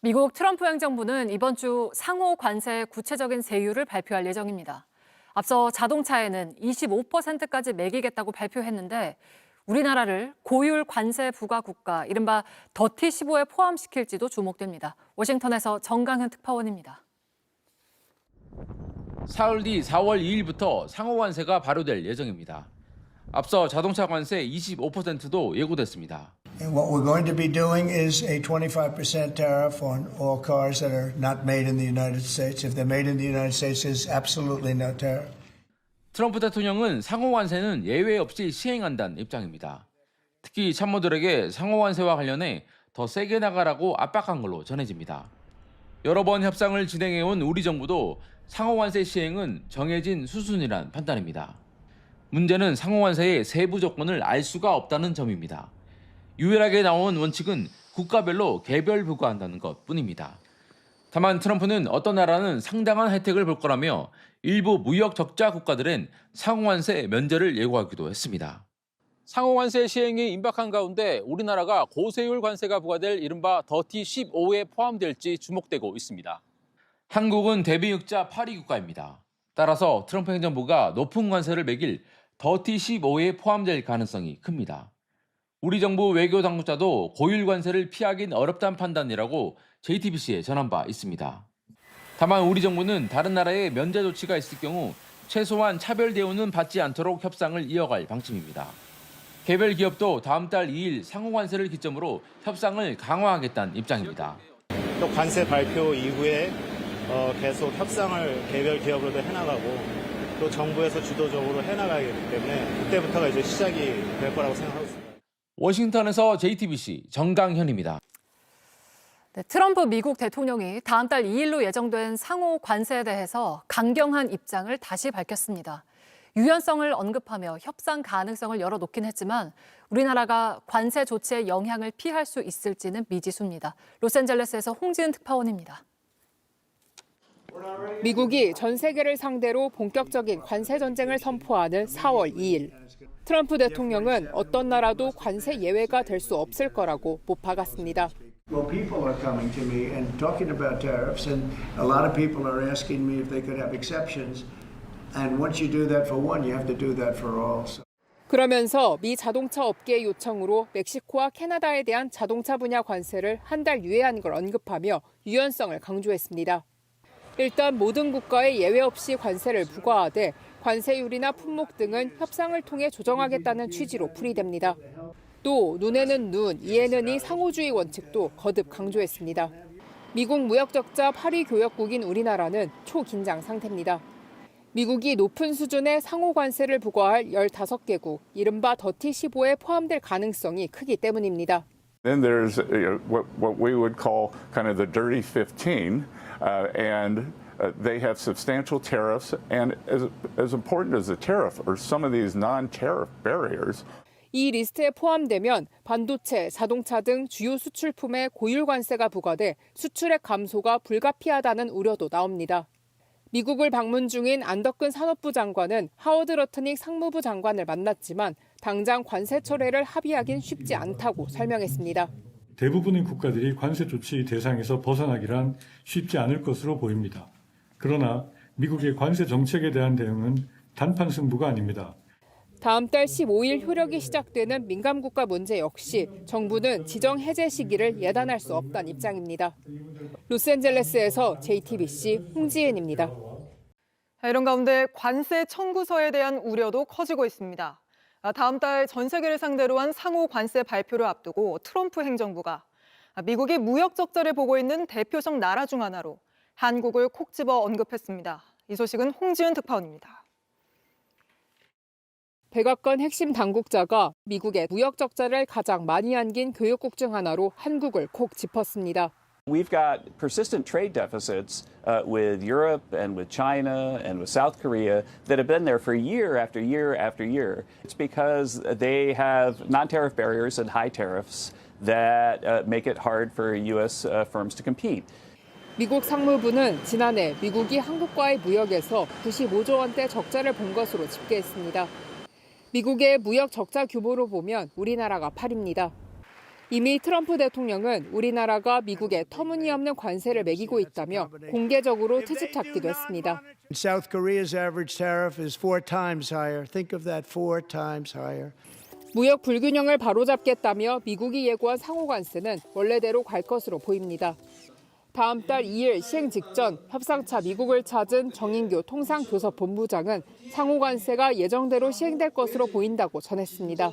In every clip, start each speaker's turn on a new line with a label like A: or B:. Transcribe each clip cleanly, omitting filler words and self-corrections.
A: 미국 트럼프 행정부는 이번 주 상호 관세의 구체적인 세율을 발표할 예정입니다. 앞서 자동차에는 25%까지 매기겠다고 발표했는데 우리나라를 고율 관세 부과 국가, 이른바 더티 15에 포함시킬지도 주목됩니다. 워싱턴에서 정강현 특파원입니다.
B: 사흘 뒤 4월 2일부터 상호 관세가 발효될 예정입니다. 앞서 자동차 관세 25%도 예고됐습니다.
C: And what we're going to be doing is a 25% tariff on all cars that are not made in the United States. If they're made in the United States, there's absolutely no tariff.
B: 트럼프 대통령은 상호 관세는 예외 없이 시행한다는 입장입니다. 특히 참모들에게 상호 관세와 관련해 더 세게 나가라고 압박한 걸로 전해집니다. 여러 번 협상을 진행해온 우리 정부도 상호 관세 시행은 정해진 수순이란 판단입니다. 문제는 상호 관세의 세부 조건을 알 수가 없다는 점입니다. 유일하게 나온 원칙은 국가별로 개별 부과한다는 것뿐입니다. 다만 트럼프는 어떤 나라는 상당한 혜택을 볼 거라며 일부 무역 적자 국가들은 상호관세 면제를 예고하기도 했습니다. 상호관세 시행이 임박한 가운데 우리나라가 고세율 관세가 부과될 이른바 더티 15에 포함될지 주목되고 있습니다. 한국은 대비흑자 8위 국가입니다. 따라서 트럼프 행정부가 높은 관세를 매길 더티 15에 포함될 가능성이 큽니다. 우리 정부 외교 당국자도 고율 관세를 피하긴 어렵다는 판단이라고 JTBC에 전한 바 있습니다. 다만 우리 정부는 다른 나라의 면제 조치가 있을 경우 최소한 차별 대우는 받지 않도록 협상을 이어갈 방침입니다. 개별 기업도 다음 달 2일 상호 관세를 기점으로 협상을 강화하겠다는 입장입니다.
D: 또 관세 발표 이후에 계속 협상을 개별 기업으로도 해나가고 또 정부에서 주도적으로 해나가기 때문에 그때부터가 이제 시작이 될 거라고 생각하고 있습니다.
B: 워싱턴에서 JTBC 정강현입니다.
A: 네, 트럼프 미국 대통령이 다음 달 2일로 예정된 상호 관세에 대해서 강경한 입장을 다시 밝혔습니다. 유연성을 언급하며 협상 가능성을 열어놓긴 했지만 우리나라가 관세 조치의 영향을 피할 수 있을지는 미지수입니다. 로스앤젤레스에서 홍지은 특파원입니다.
E: 미국이 전 세계를 상대로 본격적인 관세 전쟁을 선포하는 4월 2일. 트럼프 대통령은 어떤 나라도 관세 예외가 될 수 없을 거라고 못 박았습니다.
C: Well, people are coming to me and talking about tariffs, and a lot of people are asking me if they could have exceptions. And once you do that for one, you have to do that for all.
E: 그러면서 미 자동차 업계의 요청으로 멕시코와 캐나다에 대한 자동차 분야 관세를 한 달 유예한 걸 언급하며 유연성을 강조했습니다. 일단 모든 국가에 예외 없이 관세를 부과하되 관세율이나 품목 등은 협상을 통해 조정하겠다는 취지로 풀이됩니다. 또 눈에는 눈, 이에는 이 상호주의 원칙도 거듭 강조했습니다. 미국 무역 적자 8위 교역국인 우리나라는 초긴장 상태입니다. 미국이 높은 수준의 상호 관세를 부과할 15개국, 이른바 더티 15에 포함될 가능성이 크기 때문입니다.
F: Then there's what we would call kind of the dirty 15, and they have substantial tariffs. And as important as the tariff are some of these non-tariff barriers.
E: 이 리스트에 포함되면 반도체, 자동차 등 주요 수출품에 고율 관세가 부과돼 수출액 감소가 불가피하다는 우려도 나옵니다. 미국을 방문 중인 안덕근 산업부 장관은 하워드 러트닉 상무부 장관을 만났지만 당장 관세 철회를 합의하긴 쉽지 않다고 설명했습니다.
G: 대부분의 국가들이 관세 조치 대상에서 벗어나기란 쉽지 않을 것으로 보입니다. 그러나 미국의 관세 정책에 대한 대응은 단판 승부가 아닙니다.
E: 다음 달 15일 효력이 시작되는 민감국가 문제 역시 정부는 지정 해제 시기를 예단할 수 없다는 입장입니다. 로스앤젤레스에서 JTBC 홍지은입니다.
H: 이런 가운데 관세 청구서에 대한 우려도 커지고 있습니다. 다음 달 전 세계를 상대로 한 상호 관세 발표를 앞두고 트럼프 행정부가 미국이 무역 적자를 보고 있는 대표적 나라 중 하나로 한국을 콕 집어 언급했습니다. 이 소식은 홍지은 특파원입니다.
E: 백악관 핵심 당국자가 미국의 무역 적자를 가장 많이 안긴 교역국 중 하나로 한국을 콕 짚었습니다.
I: We've got persistent trade deficits with Europe and with China and with South Korea that have been there for year after year after year. It's because they have non-tariff barriers and high tariffs that make it hard for U.S. firms to compete.
E: 미국 상무부는 지난해 미국이 한국과의 무역에서 95조 원대 적자를 본 것으로 집계했습니다. 미국의 무역 적자 규모로 보면 우리나라가 8위입니다. 이미 트럼프 대통령은 우리나라가 미국에 터무니없는 관세를 매기고 있다며 공개적으로 트집 잡기도 했습니다.
C: South Korea's average tariff is 4 times higher. Think of that, 4 times higher.
E: 무역 불균형을 바로잡겠다며 미국이 예고한 상호 관세는 원래대로 갈 것으로 보입니다. 다음 달 2일 시행 직전 협상차 미국을 찾은 정인교 통상교섭본부장은 상호 관세가 예정대로 시행될 것으로 보인다고 전했습니다.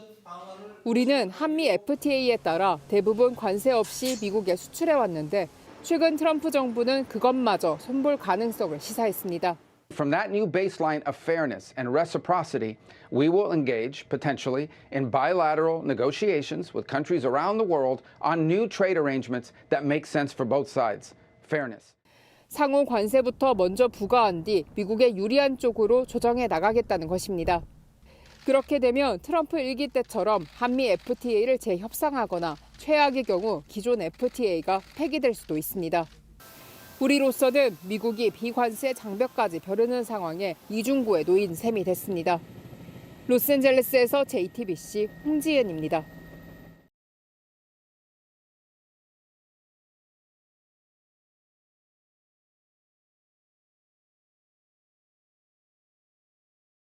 E: 우리는 한미 FTA에 따라 대부분 관세 없이 미국에 수출해왔는데 최근 트럼프 정부는 그것마저 손볼 가능성을 시사했습니다.
J: From that new baseline of fairness and reciprocity, we will engage potentially in bilateral negotiations with countries around the world on new trade arrangements that make sense for both sides. Fairness.
E: 상호 관세부터 먼저 부과한 뒤 미국에 유리한 쪽으로 조정해 나가겠다는 것입니다. 그렇게 되면 트럼프 1기 때처럼 한미 FTA를 재협상하거나 최악의 경우 기존 FTA가 폐기될 수도 있습니다. 우리로서는 미국이 비관세 장벽까지 벼르는 상황에 이중구에 놓인 셈이 됐습니다. 로스앤젤레스에서 JTBC 홍지은입니다.